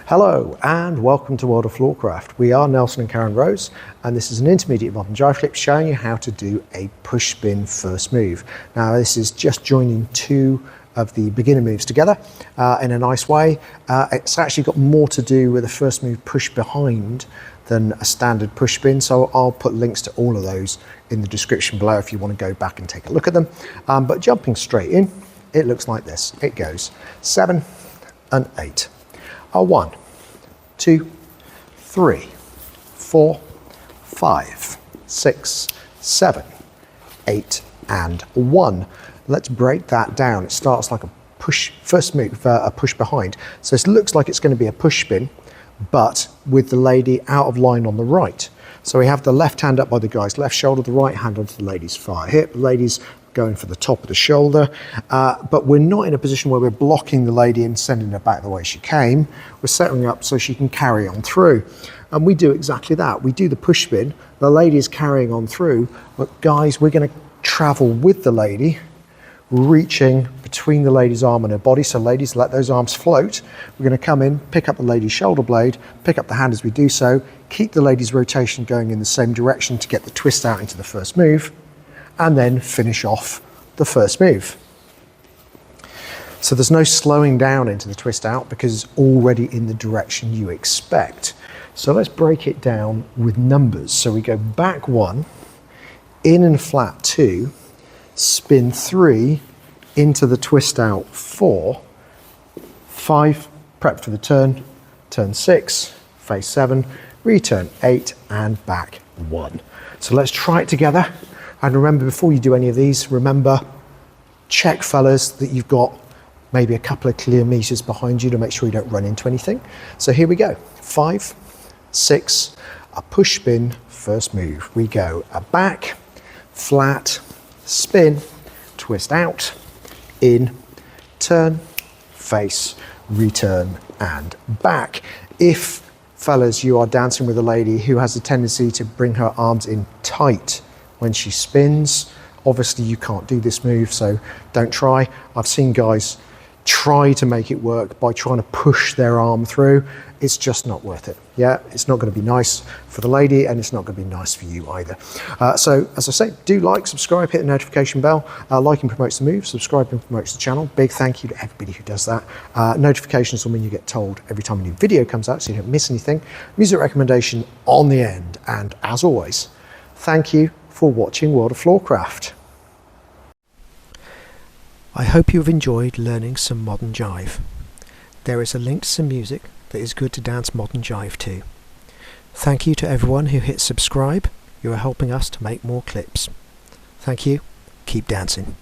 Hello and welcome to World of Floorcraft. We are Nelson and Karen Rose and this is an Intermediate Modern Jive Clip showing you how to do a push spin first move. Now this is just joining two of the beginner moves together in a nice way. It's actually got more to do with the first move push behind than a standard push spin, so I'll put links to all of those in the description below if you want to go back and take a look at them. But jumping straight in, it looks like this. It goes 7 and 8. 1, 2, 3, 4, 5, 6, 7, 8, and 1. Let's break that down. It starts like a push, first move, a push behind. So this looks like it's going to be a push spin, but with the lady out of line on the right. So we have the left hand up by the guy's left shoulder, the right hand onto the lady's far hip. The lady's going for the top of the shoulder, but we're not in a position where we're blocking the lady and sending her back the way she came. We're setting her up so she can carry on through. And we do exactly that. We do the push spin, the lady is carrying on through, but guys, we're going to travel with the lady, reaching between the lady's arm and her body. So ladies, let those arms float. We're going to come in, pick up the lady's shoulder blade, pick up the hand as we do so, keep the lady's rotation going in the same direction to get the twist out into the first move, and then finish off the first move. So there's no slowing down into the twist out because it's already in the direction you expect. So let's break it down with numbers. So we go back 1, in and flat 2, spin 3, into the twist out 4, 5, prep for the turn, turn 6, face 7, return 8, and back 1. So let's try it together. And remember, before you do any of these, remember, check, fellas, that you've got maybe a couple of clear meters behind you to make sure you don't run into anything. So here we go. 5, 6, a push spin, first move. We go a back, flat, spin, twist out, in, turn, face, return, and back. If, fellas, you are dancing with a lady who has a tendency to bring her arms in tight when she spins, obviously you can't do this move, so don't try. I've seen guys try to make it work by trying to push their arm through. It's just not worth it. Yeah, it's not going to be nice for the lady and it's not going to be nice for you either. So as I say, do like, subscribe, hit the notification bell. Liking promotes the move, subscribing promotes the channel. Big thank you to everybody who does that. Notifications will mean you get told every time a new video comes out so you don't miss anything. Music recommendation on the end. And as always, thank you for watching World of Floorcraft. I hope you've enjoyed learning some modern jive. There is a link to some music that is good to dance modern jive to. Thank you to everyone who hit subscribe. You are helping us to make more clips. Thank you. Keep dancing.